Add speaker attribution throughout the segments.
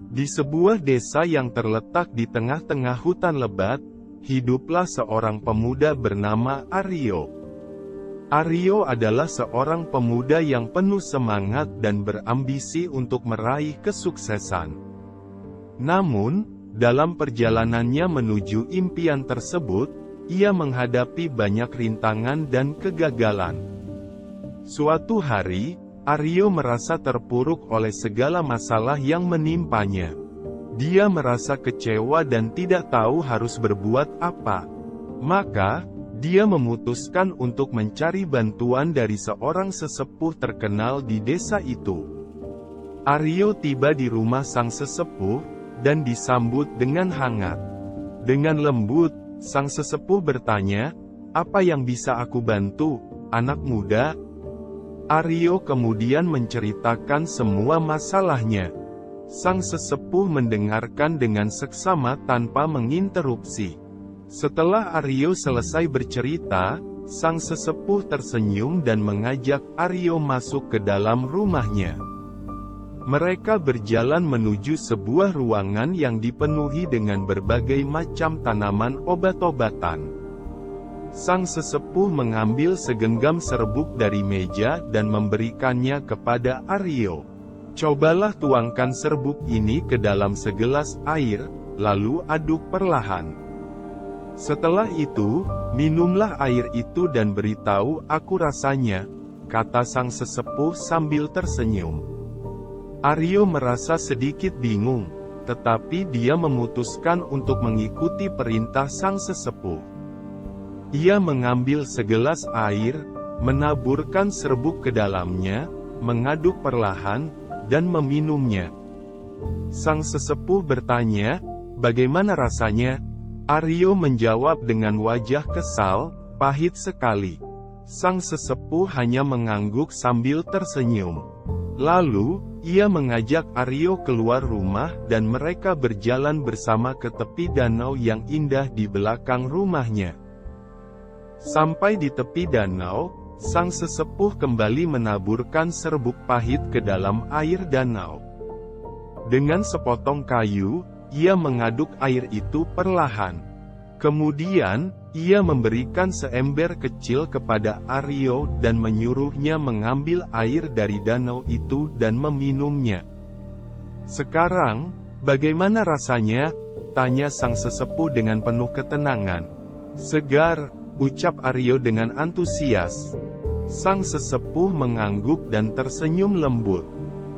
Speaker 1: Di sebuah desa yang terletak di tengah-tengah hutan lebat, hiduplah seorang pemuda bernama Aryo. Aryo adalah seorang pemuda yang penuh semangat dan berambisi untuk meraih kesuksesan. Namun, dalam perjalanannya menuju impian tersebut, ia menghadapi banyak rintangan dan kegagalan. Suatu hari, Aryo merasa terpuruk oleh segala masalah yang menimpanya. Dia merasa kecewa dan tidak tahu harus berbuat apa. Maka, dia memutuskan untuk mencari bantuan dari seorang sesepuh terkenal di desa itu. Aryo tiba di rumah sang sesepuh, dan disambut dengan hangat. Dengan lembut, sang sesepuh bertanya, "Apa yang bisa aku bantu, anak muda?" Aryo kemudian menceritakan semua masalahnya. Sang sesepuh mendengarkan dengan seksama tanpa menginterupsi. Setelah Aryo selesai bercerita, sang sesepuh tersenyum dan mengajak Aryo masuk ke dalam rumahnya. Mereka berjalan menuju sebuah ruangan yang dipenuhi dengan berbagai macam tanaman obat-obatan. Sang sesepuh mengambil segenggam serbuk dari meja dan memberikannya kepada Aryo. "Cobalah tuangkan serbuk ini ke dalam segelas air, lalu aduk perlahan. Setelah itu, minumlah air itu dan beritahu aku rasanya," kata sang sesepuh sambil tersenyum. Aryo merasa sedikit bingung, tetapi dia memutuskan untuk mengikuti perintah sang sesepuh. Ia mengambil segelas air, menaburkan serbuk ke dalamnya, mengaduk perlahan, dan meminumnya. Sang sesepuh bertanya, "Bagaimana rasanya?" Aryo menjawab dengan wajah kesal, "Pahit sekali." Sang sesepuh hanya mengangguk sambil tersenyum. Lalu, ia mengajak Aryo keluar rumah dan mereka berjalan bersama ke tepi danau yang indah di belakang rumahnya. Sampai di tepi danau, sang sesepuh kembali menaburkan serbuk pahit ke dalam air danau. Dengan sepotong kayu, ia mengaduk air itu perlahan. Kemudian, ia memberikan seember kecil kepada Aryo dan menyuruhnya mengambil air dari danau itu dan meminumnya. "Sekarang, bagaimana rasanya?" tanya sang sesepuh dengan penuh ketenangan. "Segar," ucap Aryo dengan antusias. Sang sesepuh mengangguk dan tersenyum lembut.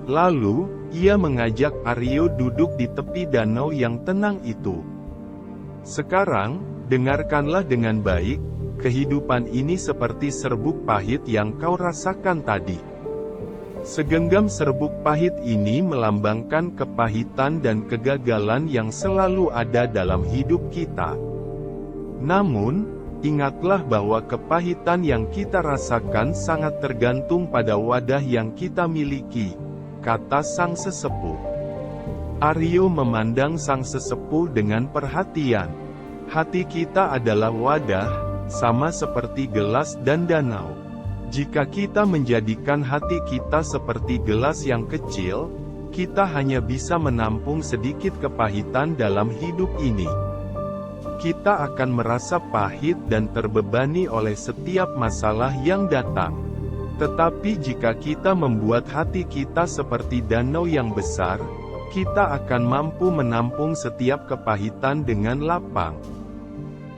Speaker 1: Lalu, ia mengajak Aryo duduk di tepi danau yang tenang itu. "Sekarang, dengarkanlah dengan baik, kehidupan ini seperti serbuk pahit yang kau rasakan tadi. Segenggam serbuk pahit ini melambangkan kepahitan dan kegagalan yang selalu ada dalam hidup kita. Namun, ingatlah bahwa kepahitan yang kita rasakan sangat tergantung pada wadah yang kita miliki," kata sang sesepuh. Aryo memandang sang sesepuh dengan perhatian. "Hati kita adalah wadah, sama seperti gelas dan danau. Jika kita menjadikan hati kita seperti gelas yang kecil, kita hanya bisa menampung sedikit kepahitan dalam hidup ini. Kita akan merasa pahit dan terbebani oleh setiap masalah yang datang. Tetapi jika kita membuat hati kita seperti danau yang besar, kita akan mampu menampung setiap kepahitan dengan lapang.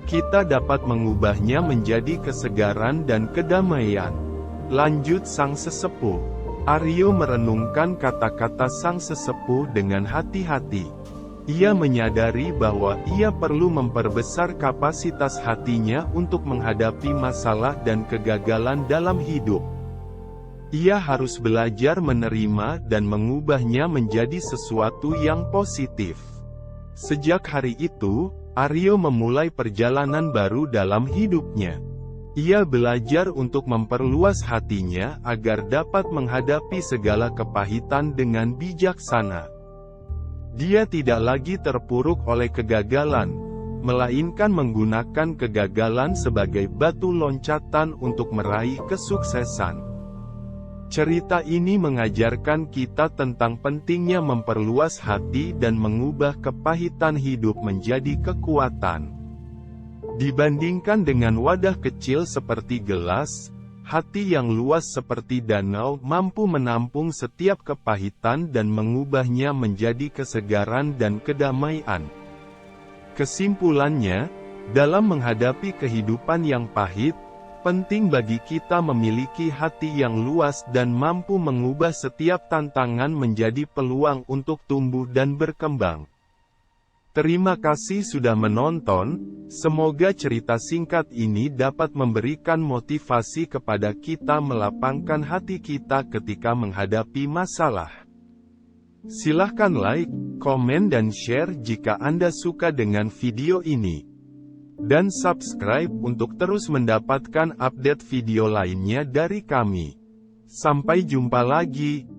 Speaker 1: Kita dapat mengubahnya menjadi kesegaran dan kedamaian," lanjut sang sesepuh. Aryo merenungkan kata-kata sang sesepuh dengan hati-hati. Ia menyadari bahwa ia perlu memperbesar kapasitas hatinya untuk menghadapi masalah dan kegagalan dalam hidup. Ia harus belajar menerima dan mengubahnya menjadi sesuatu yang positif. Sejak hari itu, Aryo memulai perjalanan baru dalam hidupnya. Ia belajar untuk memperluas hatinya agar dapat menghadapi segala kepahitan dengan bijaksana. Dia tidak lagi terpuruk oleh kegagalan, melainkan menggunakan kegagalan sebagai batu loncatan untuk meraih kesuksesan. Cerita ini mengajarkan kita tentang pentingnya memperluas hati dan mengubah kepahitan hidup menjadi kekuatan. Dibandingkan dengan wadah kecil seperti gelas, hati yang luas seperti danau mampu menampung setiap kepahitan dan mengubahnya menjadi kesegaran dan kedamaian. Kesimpulannya, dalam menghadapi kehidupan yang pahit, penting bagi kita memiliki hati yang luas dan mampu mengubah setiap tantangan menjadi peluang untuk tumbuh dan berkembang. Terima kasih sudah menonton, semoga cerita singkat ini dapat memberikan motivasi kepada kita melapangkan hati kita ketika menghadapi masalah. Silahkan like, komen dan share jika Anda suka dengan video ini. Dan subscribe untuk terus mendapatkan update video lainnya dari kami. Sampai jumpa lagi.